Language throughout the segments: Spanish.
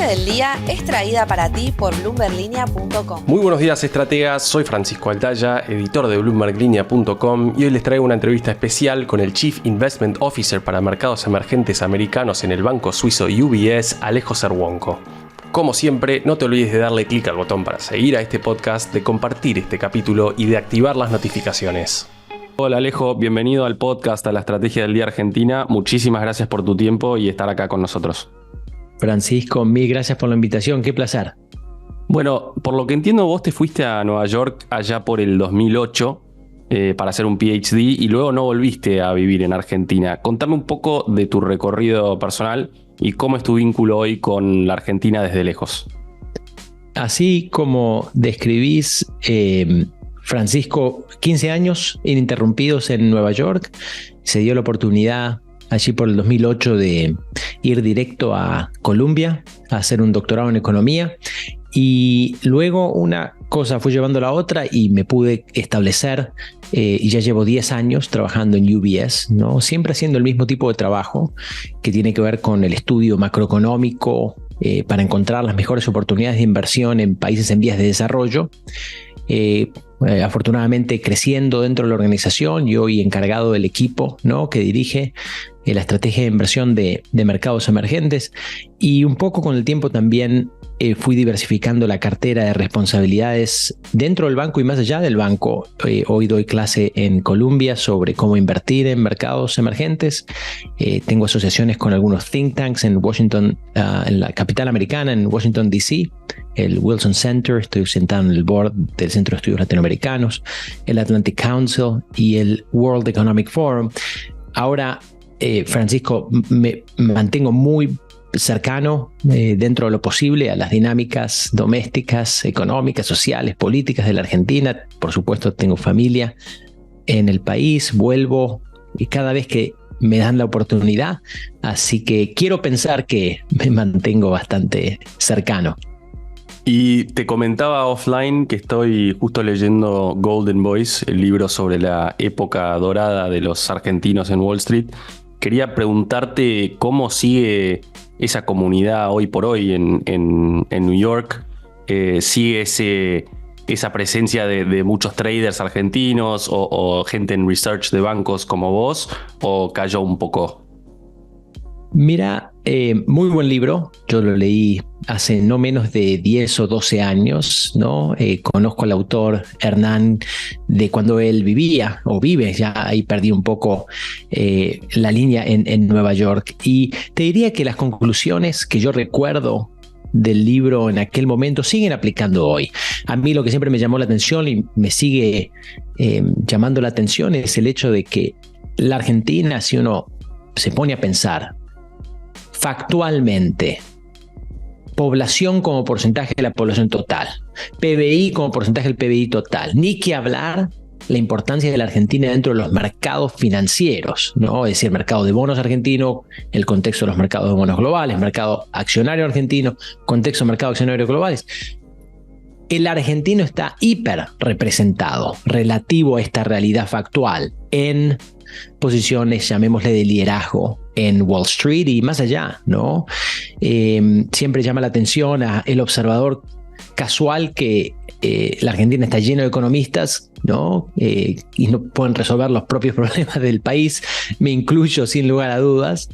estrategia del día es traída para ti por bloomberlinia.com. Muy buenos días, estrategas. Soy Francisco Altaya, editor de bloomberlinia.com, y hoy les traigo una entrevista especial con el Chief Investment Officer para mercados emergentes americanos en el banco suizo UBS, Alejo Cerwonko. Como siempre, no te olvides de darle clic al botón para seguir a este podcast, de compartir este capítulo y de activar las notificaciones. Hola Alejo, bienvenido al podcast, a la Estrategia del Día Argentina. Muchísimas gracias por tu tiempo y estar acá con nosotros. Francisco, mil gracias por la invitación, qué placer. Bueno, por lo que entiendo, vos te fuiste a Nueva York allá por el 2008 para hacer un PhD y luego no volviste a vivir en Argentina. Contame un poco de tu recorrido personal y cómo es tu vínculo hoy con la Argentina desde lejos. Así como describís, Francisco, 15 años ininterrumpidos en Nueva York, se dio la oportunidad allí por el 2008 de ir directo a Columbia a hacer un doctorado en economía, y luego una cosa fue llevando a la otra y me pude establecer y ya llevo 10 años trabajando en UBS, ¿no? Siempre haciendo el mismo tipo de trabajo que tiene que ver con el estudio macroeconómico para encontrar las mejores oportunidades de inversión en países en vías de desarrollo. Afortunadamente creciendo dentro de la organización y hoy encargado del equipo, ¿no?, que dirige la estrategia de inversión de mercados emergentes, y un poco con el tiempo también fui diversificando la cartera de responsabilidades dentro del banco y más allá del banco. Hoy doy clase en Columbia sobre cómo invertir en mercados emergentes. Tengo asociaciones con algunos think tanks en Washington, en la capital americana, en Washington, D.C., el Wilson Center, estoy sentado en el board del Centro de Estudios Latinoamericanos, el Atlantic Council y el World Economic Forum. Ahora, Francisco, me mantengo muy cercano dentro de lo posible a las dinámicas domésticas, económicas, sociales, políticas de la Argentina. Por supuesto, tengo familia en el país, vuelvo y cada vez que me dan la oportunidad, así que quiero pensar que me mantengo bastante cercano. Y te comentaba offline que estoy justo leyendo Golden Boys, el libro sobre la época dorada de los argentinos en Wall Street. Quería preguntarte cómo sigue esa comunidad hoy por hoy en New York. ¿Sigue esa presencia de muchos traders argentinos o gente en research de bancos como vos, o cayó un poco? Mira, muy buen libro. Yo lo leí hace no menos de 10 o 12 años, ¿no? Conozco al autor Hernán de cuando él vivía o vive, ya ahí perdí un poco la línea en Nueva York. Y te diría que las conclusiones que yo recuerdo del libro en aquel momento siguen aplicando hoy. A mí lo que siempre me llamó la atención y me sigue llamando la atención es el hecho de que la Argentina, si uno se pone a pensar factualmente, población como porcentaje de la población total, PBI como porcentaje del PBI total, ni que hablar la importancia de la Argentina dentro de los mercados financieros, ¿no? Es decir, el mercado de bonos argentino, el contexto de los mercados de bonos globales, mercado accionario argentino, contexto de mercado accionario globales. El argentino está hiper representado relativo a esta realidad factual en posiciones, llamémosle, de liderazgo en Wall Street y más allá, ¿no? Siempre llama la atención a el observador casual que la Argentina está lleno de economistas, ¿no? Y no pueden resolver los propios problemas del país. Me incluyo sin lugar a dudas.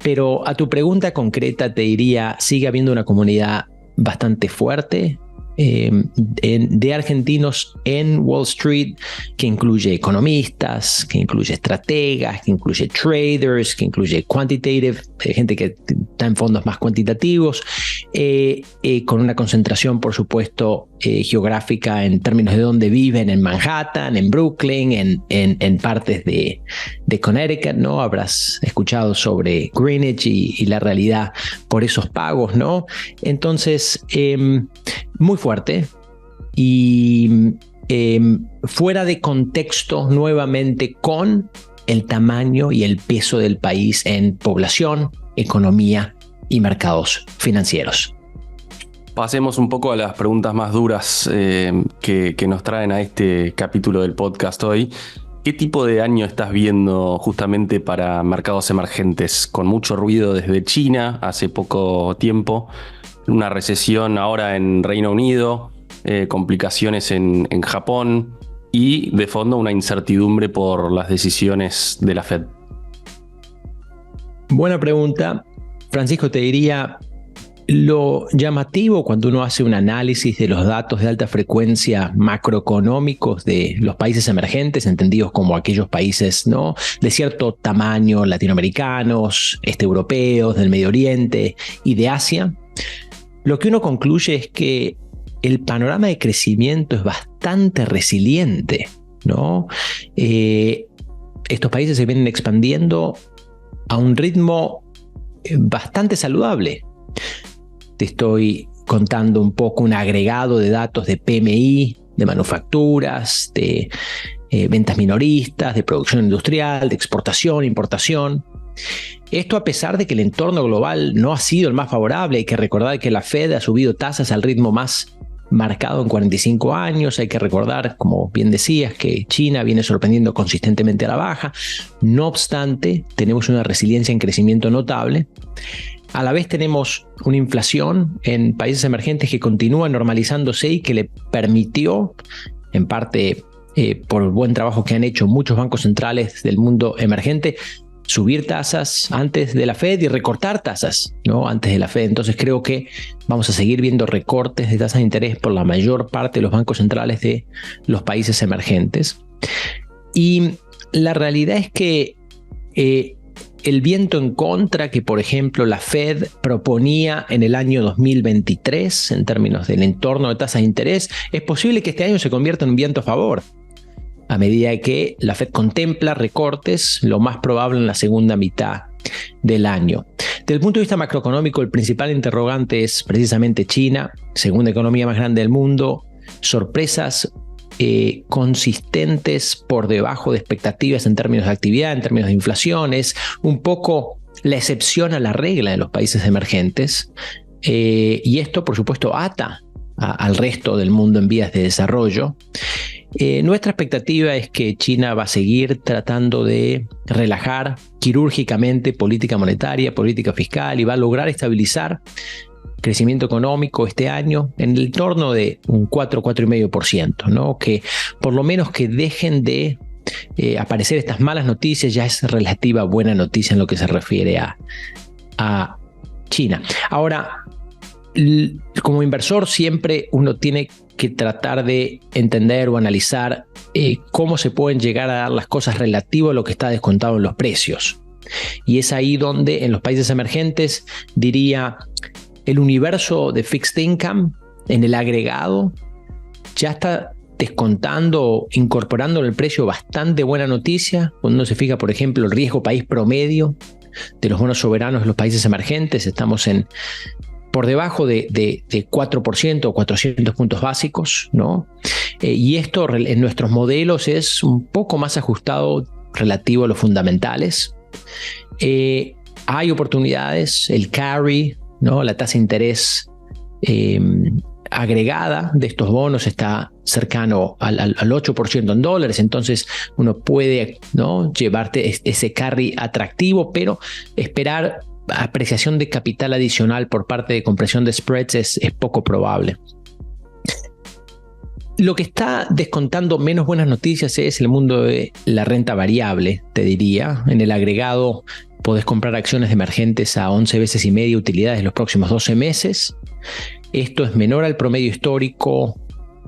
Pero a tu pregunta concreta te diría, sigue habiendo una comunidad bastante fuerte de argentinos en Wall Street, que incluye economistas, que incluye estrategas, que incluye traders, que incluye quantitative, gente que está en fondos más cuantitativos, con una concentración, por supuesto, geográfica en términos de dónde viven, en Manhattan, en Brooklyn, en partes de Connecticut, ¿no? Habrás escuchado sobre Greenwich y la realidad por esos pagos, ¿no? Entonces, muy fuerte y fuera de contexto nuevamente con el tamaño y el peso del país en población, economía y mercados financieros. Pasemos un poco a las preguntas más duras que nos traen a este capítulo del podcast hoy. ¿Qué tipo de año estás viendo justamente para mercados emergentes? Con mucho ruido desde China hace poco tiempo. una recesión ahora en Reino Unido, complicaciones en Japón y de fondo una incertidumbre por las decisiones de la Fed. Buena pregunta. Francisco, te diría, lo llamativo cuando uno hace un análisis de los datos de alta frecuencia macroeconómicos de los países emergentes, entendidos como aquellos países, ¿no?, de cierto tamaño, latinoamericanos, europeos, del Medio Oriente y de Asia, lo que uno concluye es que el panorama de crecimiento es bastante resiliente, ¿no? Estos países se vienen expandiendo a un ritmo bastante saludable. Te estoy contando un poco un agregado de datos de PMI, de manufacturas, de ventas minoristas, de producción industrial, de exportación, importación. Esto a pesar de que el entorno global no ha sido el más favorable. Hay que recordar que la Fed ha subido tasas al ritmo más marcado en 45 años. Hay que recordar, como bien decías, que China viene sorprendiendo consistentemente a la baja. No obstante, tenemos una resiliencia en crecimiento notable. A la vez tenemos una inflación en países emergentes que continúa normalizándose y que le permitió, en parte por el buen trabajo que han hecho muchos bancos centrales del mundo emergente, subir tasas antes de la Fed y recortar tasas, ¿no?, antes de la Fed. Entonces creo que vamos a seguir viendo recortes de tasas de interés por la mayor parte de los bancos centrales de los países emergentes. Y la realidad es que el viento en contra que, por ejemplo, la Fed proponía en el año 2023 en términos del entorno de tasas de interés, es posible que este año se convierta en un viento a favor. A medida que la Fed contempla recortes, lo más probable en la segunda mitad del año. Desde el punto de vista macroeconómico, el principal interrogante es precisamente China, segunda economía más grande del mundo, sorpresas consistentes por debajo de expectativas en términos de actividad, en términos de inflación. Es un poco la excepción a la regla de los países emergentes, y esto, por supuesto, ata al resto del mundo en vías de desarrollo. Nuestra expectativa es que China va a seguir tratando de relajar quirúrgicamente política monetaria, política fiscal, y va a lograr estabilizar crecimiento económico este año en el entorno de un 4,5%, ¿no? Que por lo menos que dejen de aparecer estas malas noticias ya es relativa buena noticia en lo que se refiere a China. Ahora, como inversor siempre uno tiene que tratar de entender o analizar cómo se pueden llegar a dar las cosas relativo a lo que está descontado en los precios. Y es ahí donde en los países emergentes, diría, el universo de fixed income en el agregado ya está descontando, incorporando en el precio bastante buena noticia. Cuando uno se fija, por ejemplo, el riesgo país promedio de los bonos soberanos de los países emergentes, estamos por debajo de 4% o 400 puntos básicos, ¿no? Y esto en nuestros modelos es un poco más ajustado relativo a los fundamentales. Hay oportunidades, el carry, ¿no?, la tasa de interés agregada de estos bonos está cercano al 8% en dólares, entonces uno puede, ¿no?, llevarte ese carry atractivo, pero esperar apreciación de capital adicional por parte de compresión de spreads es poco probable. Lo que está descontando menos buenas noticias es el mundo de la renta variable, te diría. En el agregado podés comprar acciones de emergentes a 11 veces y media utilidades en los próximos 12 meses. Esto es menor al promedio histórico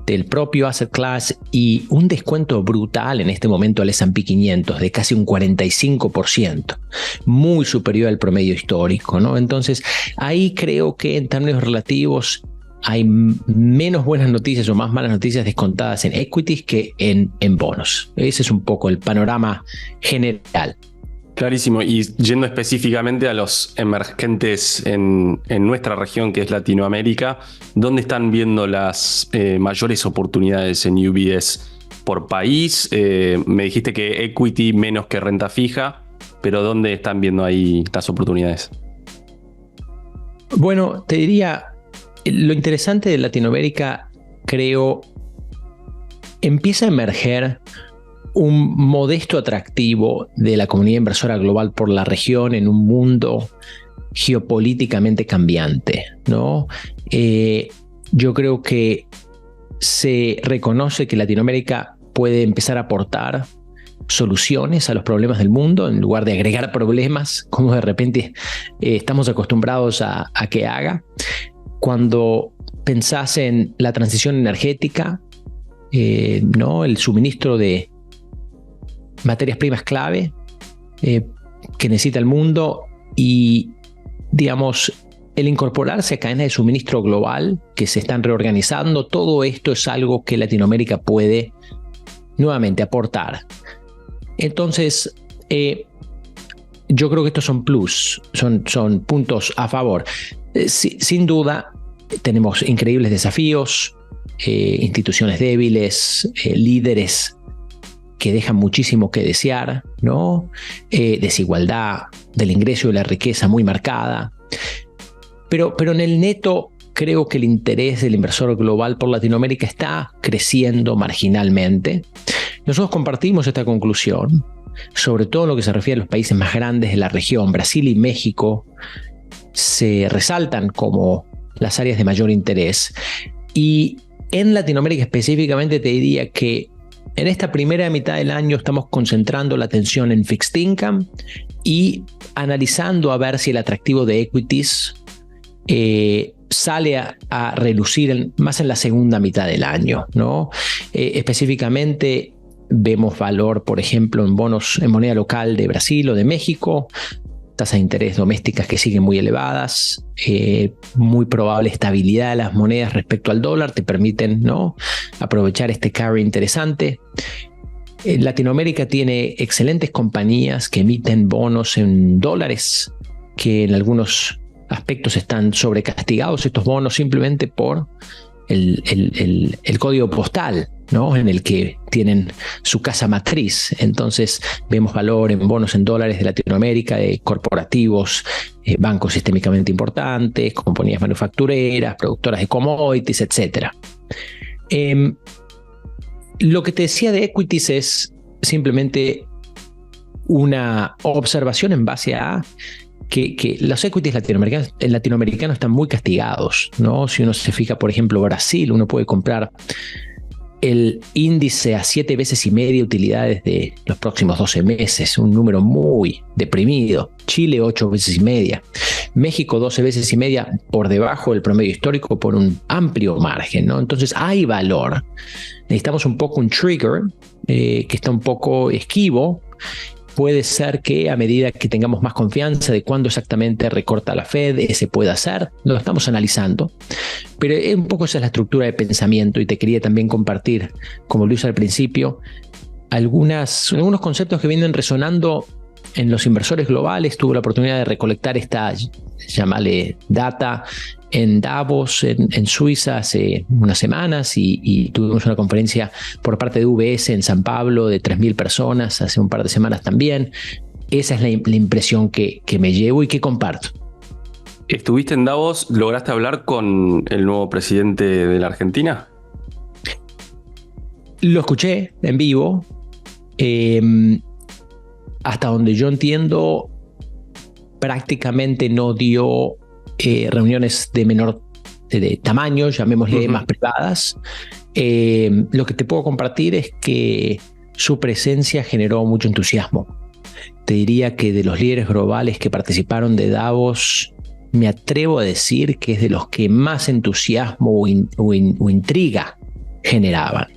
del propio asset class y un descuento brutal en este momento al S&P 500 de casi un 45%, muy superior al promedio histórico, ¿no? Entonces, ahí creo que en términos relativos hay menos buenas noticias o más malas noticias descontadas en equities que en bonos. Ese es un poco el panorama general. Clarísimo. Y yendo específicamente a los emergentes en nuestra región, que es Latinoamérica, ¿dónde están viendo las mayores oportunidades en UBS por país? Me dijiste que equity menos que renta fija, pero ¿dónde están viendo ahí las oportunidades? Bueno, te diría, lo interesante de Latinoamérica, creo, empieza a emerger un modesto atractivo de la comunidad inversora global por la región en un mundo geopolíticamente cambiante, ¿no? Yo creo que se reconoce que Latinoamérica puede empezar a aportar soluciones a los problemas del mundo en lugar de agregar problemas, como de repente estamos acostumbrados a que haga. Cuando pensás en la transición energética, ¿no? El suministro de materias primas clave que necesita el mundo y, digamos, el incorporarse a cadenas de suministro global que se están reorganizando, todo esto es algo que Latinoamérica puede nuevamente aportar. Entonces, yo creo que estos son son puntos a favor. Sin duda, tenemos increíbles desafíos, instituciones débiles, líderes que dejan muchísimo que desear, ¿no? Desigualdad del ingreso y la riqueza muy marcada. Pero en el neto, creo que el interés del inversor global por Latinoamérica está creciendo marginalmente. Nosotros compartimos esta conclusión, sobre todo en lo que se refiere a los países más grandes de la región. Brasil y México se resaltan como las áreas de mayor interés. Y en Latinoamérica específicamente te diría que en esta primera mitad del año estamos concentrando la atención en fixed income y analizando a ver si el atractivo de equities sale a relucir más en la segunda mitad del año, ¿no? Específicamente vemos valor, por ejemplo, en bonos en moneda local de Brasil o de México, tasas de interés domésticas que siguen muy elevadas, muy probable estabilidad de las monedas respecto al dólar, te permiten, ¿no?, aprovechar este carry interesante. Latinoamérica tiene excelentes compañías que emiten bonos en dólares, que en algunos aspectos están sobrecastigados estos bonos simplemente por el código postal, ¿no?, en el que tienen su casa matriz. Entonces vemos valor en bonos en dólares de Latinoamérica, de corporativos, bancos sistémicamente importantes, compañías manufactureras, productoras de commodities, etc. Lo que te decía de equities es simplemente una observación en base a que los equities latinoamericanos están muy castigados, ¿no? Si uno se fija, por ejemplo, Brasil, uno puede comprar el índice a 7 veces y media utilidades de los próximos 12 meses, un número muy deprimido. Chile 8 veces y media. México 12 veces y media por debajo del promedio histórico por un amplio margen, ¿no? Entonces hay valor. Necesitamos un poco un trigger que está un poco esquivo. Puede ser que a medida que tengamos más confianza de cuándo exactamente recorta la Fed, ese puede hacer. Lo estamos analizando. Pero un poco esa es la estructura de pensamiento y te quería también compartir, como lo hice al principio, algunos conceptos que vienen resonando en los inversores globales. Tuve la oportunidad de recolectar esta, llámale, data en Davos, en Suiza, hace unas semanas y tuvimos una conferencia por parte de UBS en San Pablo de 3.000 personas hace un par de semanas también. Esa es la impresión que me llevo y que comparto. ¿Estuviste en Davos? ¿Lograste hablar con el nuevo presidente de la Argentina? Lo escuché en vivo. Hasta donde yo entiendo, prácticamente no dio reuniones de menor de tamaño, llamémosle más privadas. Lo que te puedo compartir es que su presencia generó mucho entusiasmo. Te diría que de los líderes globales que participaron de Davos, me atrevo a decir que es de los que más entusiasmo o intriga generaban.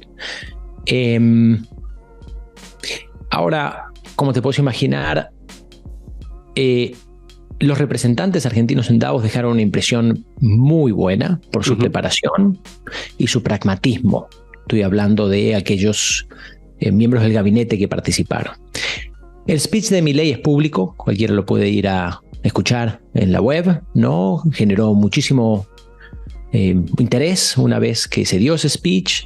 Ahora, como te puedes imaginar, los representantes argentinos en Davos dejaron una impresión muy buena por su preparación y su pragmatismo. Estoy hablando de aquellos miembros del gabinete que participaron. El speech de Milei es público, cualquiera lo puede ir a escuchar en la web, ¿no? Generó muchísimo interés una vez que se dio ese speech.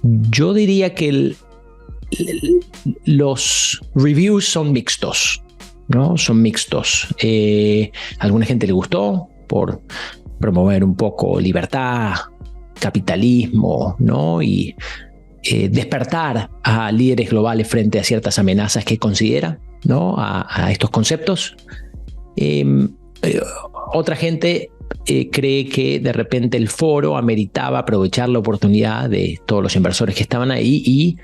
Yo diría que los reviews son mixtos, ¿no? Son mixtos. A alguna gente le gustó por promover un poco libertad, capitalismo, ¿no? Y despertar a líderes globales frente a ciertas amenazas que considera, ¿no? A estos conceptos. Otra gente cree que de repente el foro ameritaba aprovechar la oportunidad de todos los inversores que estaban ahí y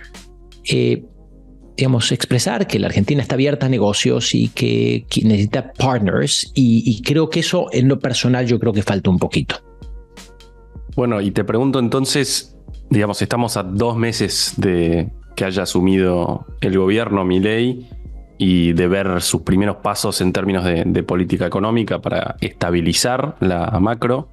digamos, expresar que la Argentina está abierta a negocios y que necesita partners, y creo que eso en lo personal yo creo que falta un poquito. Bueno, y te pregunto entonces, digamos, estamos a 2 meses de que haya asumido el gobierno Milei y de ver sus primeros pasos en términos de política económica para estabilizar la macro.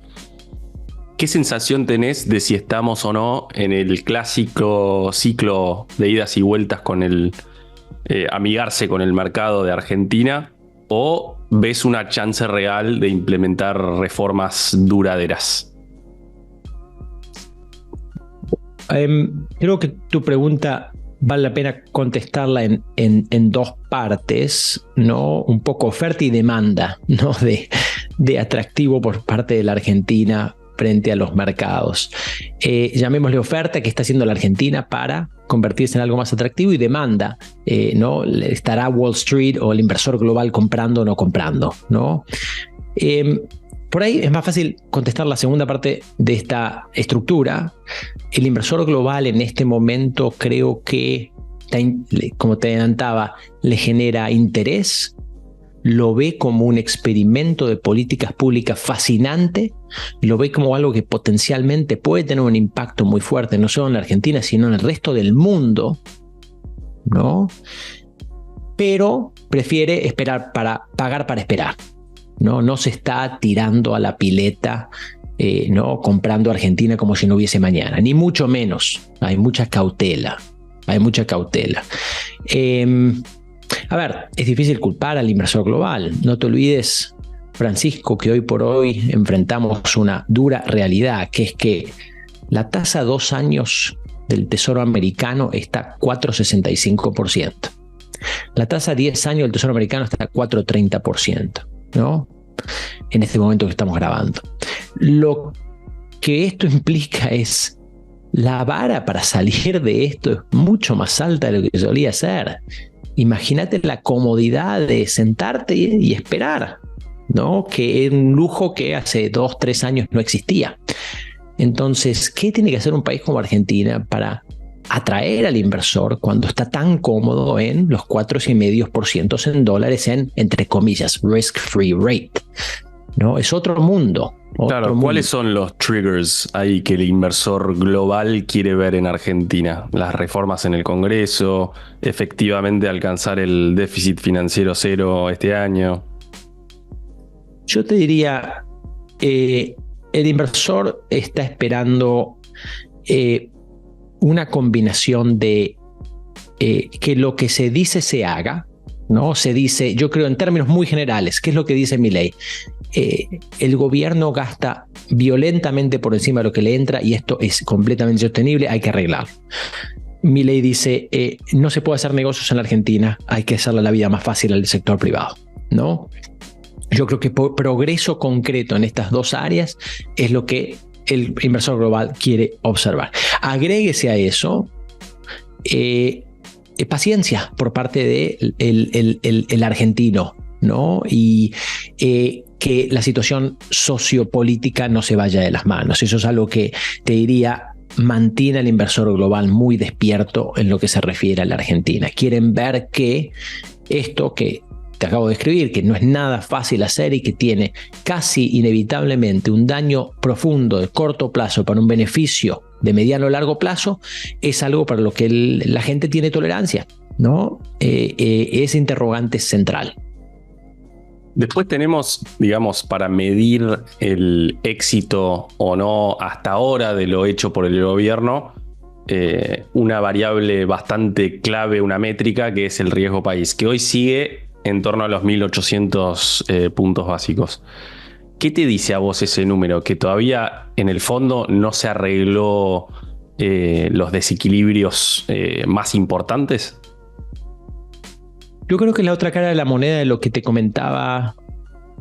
¿Qué sensación tenés de si estamos o no en el clásico ciclo de idas y vueltas con el amigarse con el mercado de Argentina, o ves una chance real de implementar reformas duraderas? Creo que tu pregunta vale la pena contestarla en 2 partes, ¿no? Un poco oferta y demanda, ¿no? de atractivo por parte de la Argentina frente a los mercados. Llamémosle oferta, que está haciendo la Argentina para convertirse en algo más atractivo, y demanda, ¿no? ¿Estará Wall Street o el inversor global comprando o no comprando, ¿no? Por ahí es más fácil contestar la segunda parte de esta estructura. El inversor global en este momento creo que, como te adelantaba, le genera interés, lo ve como un experimento de políticas públicas fascinante, lo ve como algo que potencialmente puede tener un impacto muy fuerte, no solo en la Argentina, sino en el resto del mundo, ¿no? Pero prefiere esperar pagar para esperar, ¿no? No se está tirando a la pileta, ¿no? Comprando Argentina como si no hubiese mañana, ni mucho menos. Hay mucha cautela. A ver, es difícil culpar al inversor global. No te olvides, Francisco, que hoy por hoy enfrentamos una dura realidad, que es que la tasa a 2 años del Tesoro americano está 4,65%. La tasa a 10 años del Tesoro americano está a 4,30%, ¿no? En este momento que estamos grabando. Lo que esto implica es la vara para salir de esto es mucho más alta de lo que solía ser. Imagínate la comodidad de sentarte y esperar, ¿no? Que es un lujo que hace 2, 3 años no existía. Entonces, ¿qué tiene que hacer un país como Argentina para atraer al inversor cuando está tan cómodo en los 4,5% en dólares en, entre comillas, risk-free rate? ¿No? Es otro mundo. Claro, ¿cuáles son los triggers ahí que el inversor global quiere ver en Argentina? Las reformas en el Congreso, efectivamente alcanzar el déficit financiero cero este año. Yo te diría, el inversor está esperando una combinación de que lo que se dice se haga, ¿no? Se dice, yo creo en términos muy generales, ¿qué es lo que dice Milei? El gobierno gasta violentamente por encima de lo que le entra y esto es completamente sostenible, hay que arreglarlo. Milei dice, no se puede hacer negocios en la Argentina, hay que hacerle la vida más fácil al sector privado, ¿no? Yo creo que progreso concreto en estas 2 áreas es lo que el inversor global quiere observar. Agréguese a eso paciencia por parte del argentino, ¿no? Y que la situación sociopolítica no se vaya de las manos. Eso es algo que te diría mantiene al inversor global muy despierto en lo que se refiere a la Argentina. Quieren ver que esto que te acabo de escribir, que no es nada fácil hacer y que tiene casi inevitablemente un daño profundo de corto plazo para un beneficio de mediano o largo plazo, es algo para lo que la gente tiene tolerancia, ¿no? Ese interrogante es central. Después tenemos, digamos, para medir el éxito o no hasta ahora de lo hecho por el gobierno, una variable bastante clave, una métrica, que es el riesgo país, que hoy sigue en torno a los 1.800 puntos básicos. ¿Qué te dice a vos ese número? ¿Que todavía en el fondo no se arregló los desequilibrios más importantes? Yo creo que es la otra cara de la moneda de lo que te comentaba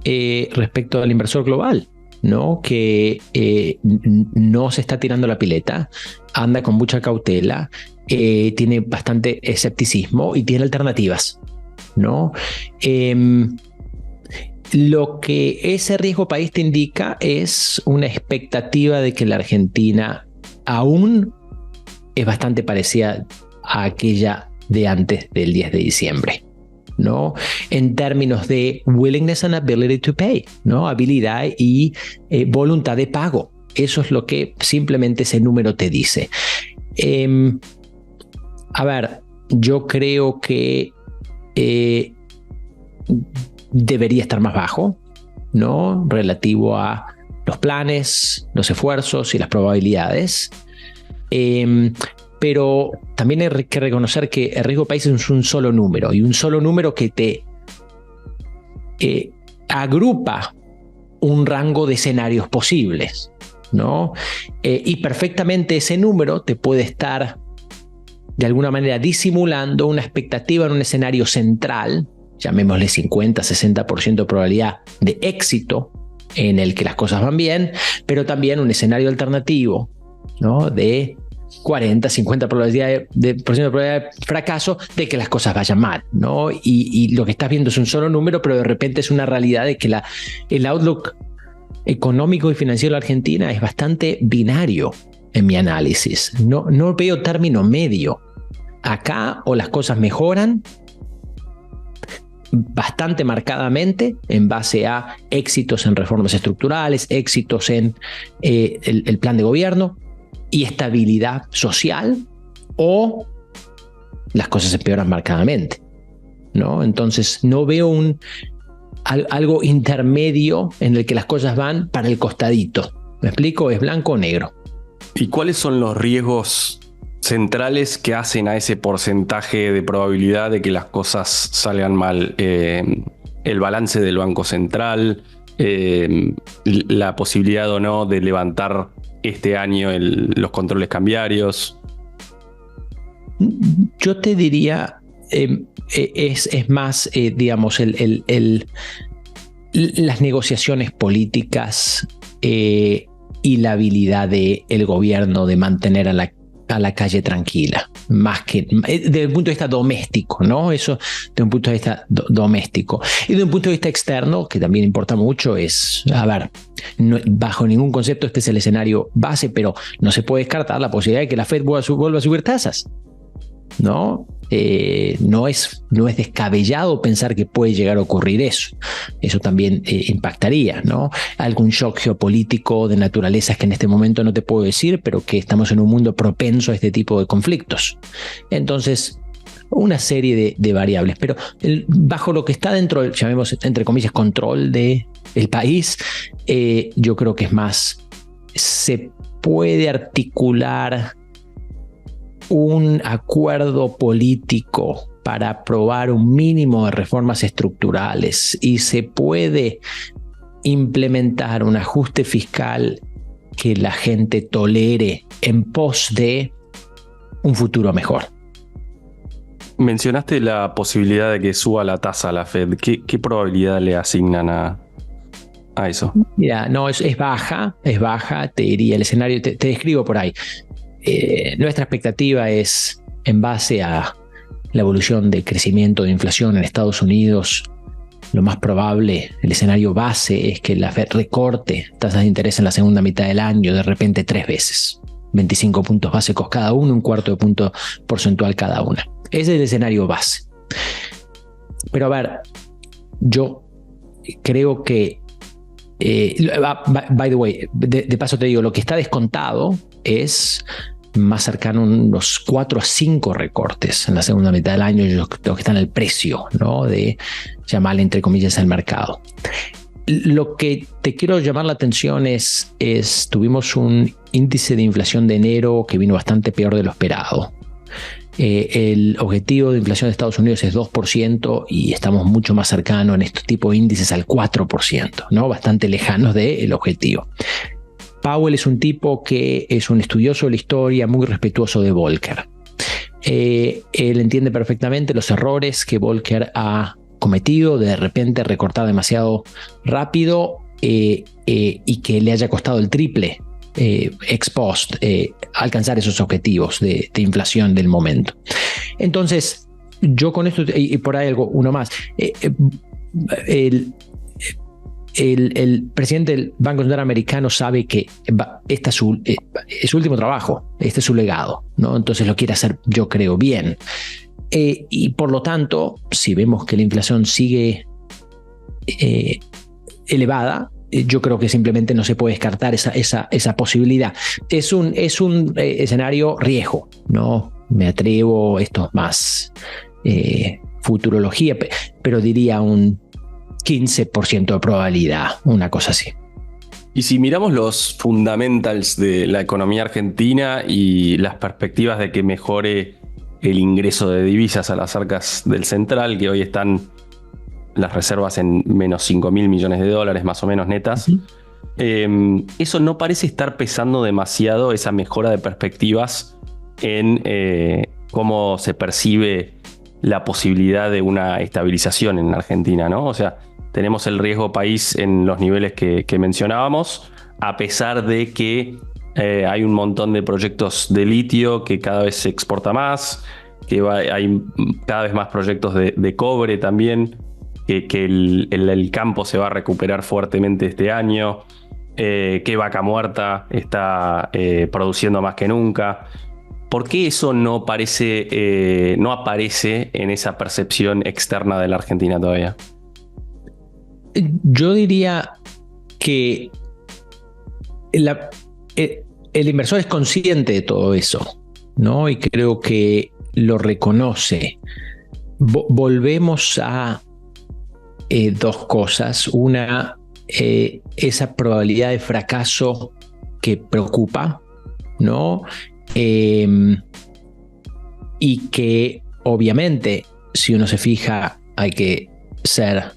respecto al inversor global, ¿no? Que no se está tirando la pileta, anda con mucha cautela, tiene bastante escepticismo y tiene alternativas, ¿no? Lo que ese riesgo país te indica es una expectativa de que la Argentina aún es bastante parecida a aquella de antes del 10 de diciembre, ¿no? En términos de willingness and ability to pay, ¿no? Habilidad y voluntad de pago. Eso es lo que simplemente ese número te dice. A ver, yo creo que debería estar más bajo, ¿no? Relativo a los planes, los esfuerzos y las probabilidades. Pero también hay que reconocer que el riesgo país es un solo número, y un solo número que te agrupa un rango de escenarios posibles, ¿no? Y perfectamente ese número te puede estar de alguna manera disimulando una expectativa en un escenario central, llamémosle 50-60% de probabilidad de éxito en el que las cosas van bien, pero también un escenario alternativo, ¿no? De 40-50% de probabilidad de fracaso de que las cosas vayan mal, ¿no? Y lo que estás viendo es un solo número, pero de repente es una realidad de que el outlook económico y financiero de la Argentina es bastante binario en mi análisis. No veo término medio. Acá o las cosas mejoran bastante marcadamente en base a éxitos en reformas estructurales, éxitos en el plan de gobierno y estabilidad social, o las cosas empeoran marcadamente, ¿no? Entonces no veo algo intermedio en el que las cosas van para el costadito. ¿Me explico? Es blanco o negro. ¿Y cuáles son los riesgos centrales que hacen a ese porcentaje de probabilidad de que las cosas salgan mal? El balance del Banco Central, la posibilidad o no de levantar este año los controles cambiarios. Yo te diría, es más, digamos, las negociaciones políticas y la habilidad del gobierno de mantener a la calle tranquila, más que desde un punto de vista doméstico, ¿no? Eso de un punto de vista doméstico. Y de un punto de vista externo, que también importa mucho, es, a ver, no, bajo ningún concepto este es el escenario base, pero no se puede descartar la posibilidad de que la Fed vuelva a subir tasas, ¿no? No es descabellado pensar que puede llegar a ocurrir eso. Eso también impactaría, ¿no? Algún shock geopolítico de naturalezas que en este momento no te puedo decir, pero que estamos en un mundo propenso a este tipo de conflictos. Entonces, una serie de variables, pero bajo lo que está dentro, llamemos entre comillas, control del país, yo creo que es más, se puede articular un acuerdo político para aprobar un mínimo de reformas estructurales y se puede implementar un ajuste fiscal que la gente tolere en pos de un futuro mejor. Mencionaste la posibilidad de que suba la tasa a la Fed. ¿Qué probabilidad le asignan a eso? Mira, no, es baja, te diría el escenario, te describo por ahí. Nuestra expectativa es, en base a la evolución del crecimiento de inflación en Estados Unidos, lo más probable, el escenario base es que la Fed recorte tasas de interés en la segunda mitad del año de repente 3 veces, 25 puntos básicos cada uno, 1/4 de punto porcentual cada una. Ese es el escenario base. Pero a ver, yo creo que, by the way, de paso te digo, lo que está descontado es más cercano a unos 4 a 5 recortes en la segunda mitad del año, lo que está en el precio, ¿no? De llamarle entre comillas al mercado. Lo que te quiero llamar la atención es tuvimos un índice de inflación de enero que vino bastante peor de lo esperado. El objetivo de inflación de Estados Unidos es 2% y estamos mucho más cercanos en este tipo de índices al 4%, ¿no? Bastante lejanos del objetivo. Powell es un tipo que es un estudioso de la historia, muy respetuoso de Volcker. Él entiende perfectamente los errores que Volcker ha cometido, de repente recortar demasiado rápido y que le haya costado el triple ex post alcanzar esos objetivos de inflación del momento. Entonces, yo con esto, y por ahí uno más, el presidente del Banco Central Americano sabe que este es su último trabajo, este es su legado, ¿no? Entonces lo quiere hacer, yo creo, bien. Y por lo tanto, si vemos que la inflación sigue elevada, yo creo que simplemente no se puede descartar esa posibilidad. Es un escenario riesgo, ¿no? Me atrevo, esto es más futurología, pero diría un 15% de probabilidad, una cosa así. Y si miramos los fundamentals de la economía argentina y las perspectivas de que mejore el ingreso de divisas a las arcas del central, que hoy están las reservas en menos 5.000 millones de dólares más o menos netas, eso no parece estar pesando demasiado, esa mejora de perspectivas en cómo se percibe la posibilidad de una estabilización en Argentina, ¿no? O sea, tenemos el riesgo país en los niveles que mencionábamos, a pesar de que hay un montón de proyectos de litio que cada vez se exporta más, que hay cada vez más proyectos de cobre también, que el campo se va a recuperar fuertemente este año, que Vaca Muerta está produciendo más que nunca. ¿Por qué eso no aparece en esa percepción externa de la Argentina todavía? Yo diría que el inversor es consciente de todo eso, ¿no? Y creo que lo reconoce. Volvemos a dos cosas. Una, esa probabilidad de fracaso que preocupa, ¿no? Y que obviamente, si uno se fija, hay que ser,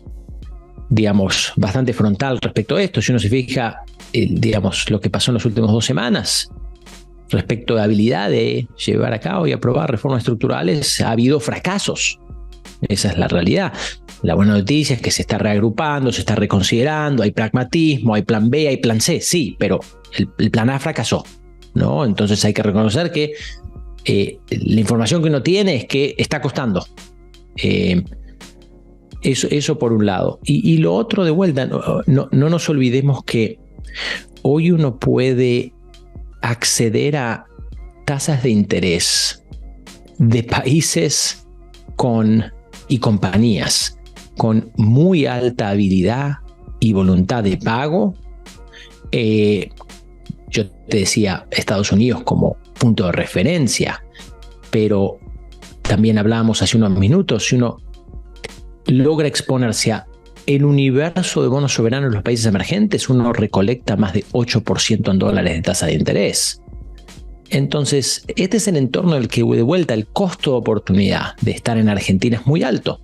digamos, bastante frontal respecto a esto. Si uno se fija, digamos, lo que pasó en las últimas 2 semanas respecto de habilidad de llevar a cabo y aprobar reformas estructurales, ha habido fracasos. Esa es la realidad. La buena noticia es que se está reagrupando, se está reconsiderando, hay pragmatismo, hay plan B, hay plan C, sí, pero el plan A fracasó, ¿no? Entonces hay que reconocer que la información que uno tiene es que está costando. Eso por un lado. Y lo otro, de vuelta, no nos olvidemos que hoy uno puede acceder a tasas de interés de países y compañías con muy alta habilidad y voluntad de pago. Yo te decía Estados Unidos como punto de referencia, pero también hablábamos hace unos minutos, si uno logra exponerse a el universo de bonos soberanos de los países emergentes, uno recolecta más de 8% en dólares de tasa de interés. Entonces, este es el entorno en el que, de vuelta, el costo de oportunidad de estar en Argentina es muy alto,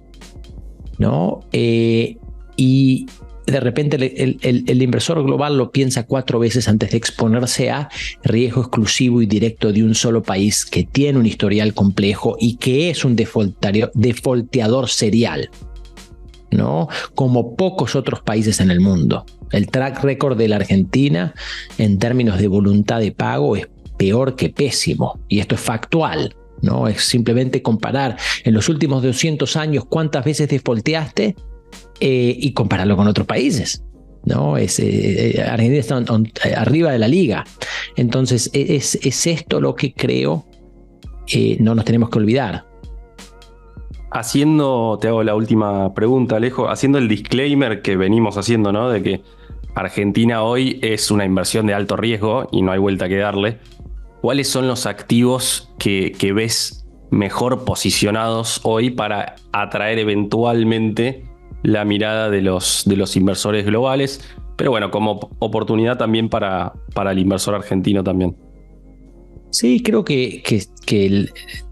¿no? Y de repente el inversor global lo piensa 4 veces antes de exponerse a riesgo exclusivo y directo de un solo país que tiene un historial complejo y que es un defaulteador serial, ¿no? Como pocos otros países en el mundo. El track record de la Argentina en términos de voluntad de pago es peor que pésimo, y esto es factual, ¿no? Es simplemente comparar en los últimos 200 años cuántas veces defaulteaste y compararlo con otros países, ¿no? Argentina está arriba de la liga. Entonces es esto lo que creo no nos tenemos que olvidar. Te hago la última pregunta, Alejo, haciendo el disclaimer que venimos haciendo, ¿no? De que Argentina hoy es una inversión de alto riesgo y no hay vuelta que darle. ¿Cuáles son los activos que ves mejor posicionados hoy para atraer eventualmente la mirada de los inversores globales? Pero bueno, como oportunidad también para el inversor argentino también. Sí, creo que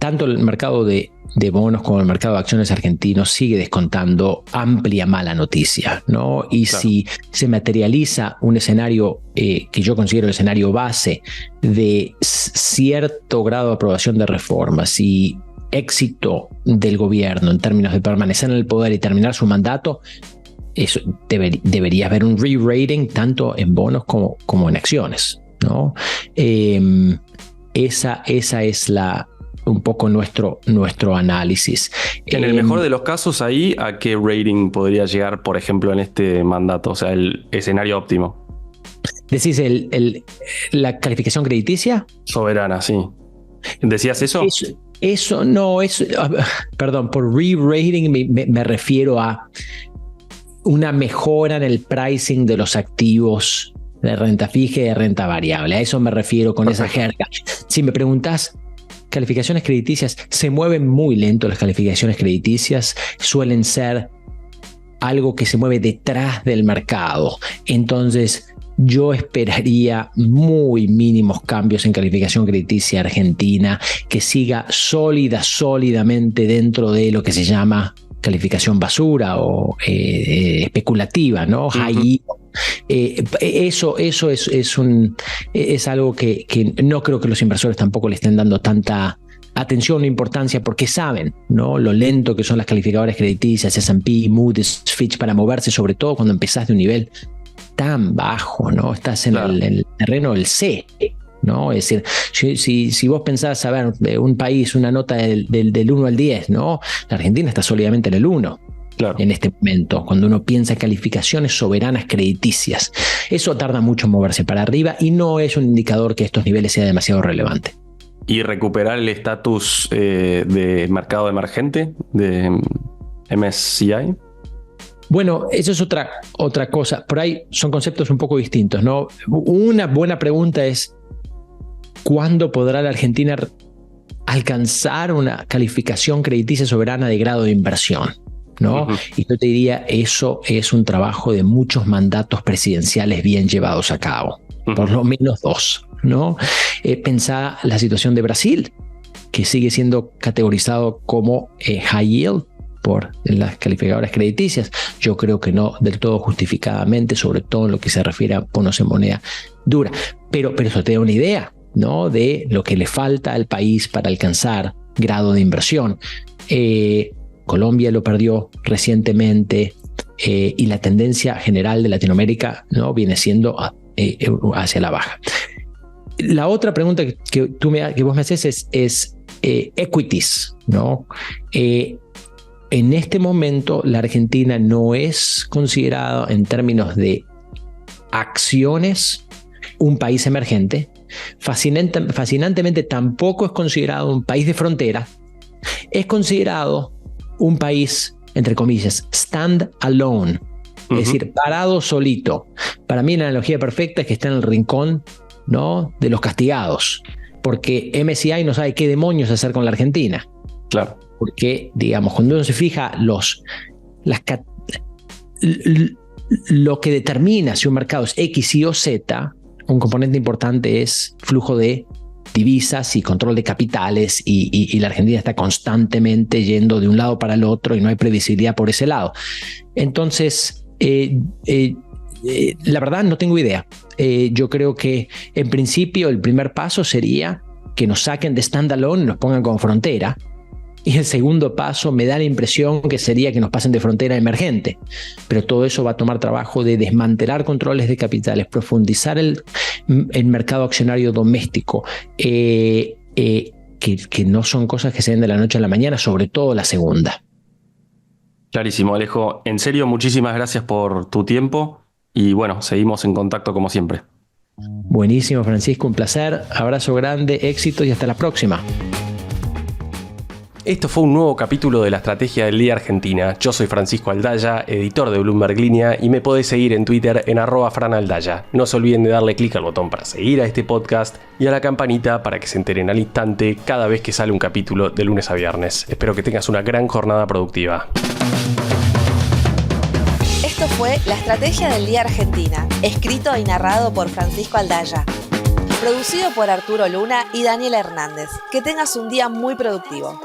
tanto el mercado de bonos como el mercado de acciones argentinos sigue descontando amplia mala noticia, ¿no? Y claro, si se materializa un escenario que yo considero el escenario base de cierto grado de aprobación de reformas y éxito del gobierno en términos de permanecer en el poder y terminar su mandato, eso debería haber un re-rating tanto en bonos como en acciones, ¿no? Esa es un poco nuestro análisis. En el mejor de los casos, ahí, ¿a qué rating podría llegar, por ejemplo, en este mandato? O sea, el escenario óptimo. ¿Decís la calificación crediticia? Soberana, sí. ¿Decías eso? Eso no, perdón, por re-rating me refiero a una mejora en el pricing de los activos de renta fija y de renta variable. A eso me refiero con esa jerga. Si me preguntás, calificaciones crediticias, se mueven muy lento las calificaciones crediticias, suelen ser algo que se mueve detrás del mercado. Entonces, yo esperaría muy mínimos cambios en calificación crediticia argentina, que siga sólidamente dentro de lo que se llama calificación basura o especulativa, ¿no? High yield. Eso es algo que no creo que los inversores tampoco le estén dando tanta atención o importancia, porque saben, ¿no?, lo lento que son las calificadoras crediticias, S&P, Moody's, Fitch, para moverse, sobre todo cuando empezás de un nivel tan bajo, ¿no? Estás en el terreno del C, ¿no? Es decir, si vos pensás, a ver, un país, una nota del 1 al 10, ¿no? La Argentina está sólidamente en el 1. Claro. En este momento, cuando uno piensa en calificaciones soberanas crediticias. Eso tarda mucho en moverse para arriba y no es un indicador que estos niveles sea demasiado relevante. ¿Y recuperar el estatus de mercado emergente de MSCI? Bueno, eso es otra cosa. Por ahí son conceptos un poco distintos, ¿no? Una buena pregunta es, ¿cuándo podrá la Argentina alcanzar una calificación crediticia soberana de grado de inversión? ¿No? Y yo te diría, eso es un trabajo de muchos mandatos presidenciales bien llevados a cabo, por lo menos 2, ¿no? Pensá la situación de Brasil, que sigue siendo categorizado como high yield por las calificadoras crediticias. Yo creo que no del todo justificadamente, sobre todo en lo que se refiere a bonos en moneda dura. Pero eso te da una idea, ¿no?, de lo que le falta al país para alcanzar grado de inversión. Colombia lo perdió recientemente y la tendencia general de Latinoamérica, ¿no?, viene siendo hacia la baja. La otra pregunta que vos me haces es equities, ¿no? En este momento la Argentina no es considerada en términos de acciones un país emergente. Fascinantemente tampoco es considerado un país de frontera. Es considerado un país, entre comillas, stand alone, es decir, parado solito. Para mí la analogía perfecta es que está en el rincón, ¿no?, de los castigados, porque MSCI no sabe qué demonios hacer con la Argentina. Claro. Porque, digamos, cuando uno se fija lo que determina si un mercado es X, Y o Z, un componente importante es flujo de divisas y control de capitales, y la Argentina está constantemente yendo de un lado para el otro y no hay previsibilidad por ese lado. Entonces, la verdad no tengo idea. Yo creo que en principio el primer paso sería que nos saquen de standalone y nos pongan como frontera. Y el segundo paso me da la impresión que sería que nos pasen de frontera a emergente. Pero todo eso va a tomar trabajo de desmantelar controles de capitales, profundizar el mercado accionario doméstico, que no son cosas que se den de la noche a la mañana, sobre todo la segunda. Clarísimo, Alejo. En serio, muchísimas gracias por tu tiempo y bueno, seguimos en contacto como siempre. Buenísimo, Francisco, un placer. Abrazo grande, éxitos y hasta la próxima. Esto fue un nuevo capítulo de la Estrategia del Día Argentina. Yo soy Francisco Aldaya, editor de Bloomberg Línea, y me podés seguir en Twitter en @franaldaya. No se olviden de darle clic al botón para seguir a este podcast y a la campanita para que se enteren al instante cada vez que sale un capítulo de lunes a viernes. Espero que tengas una gran jornada productiva. Esto fue La Estrategia del Día Argentina, escrito y narrado por Francisco Aldaya. Producido por Arturo Luna y Daniel Hernández. Que tengas un día muy productivo.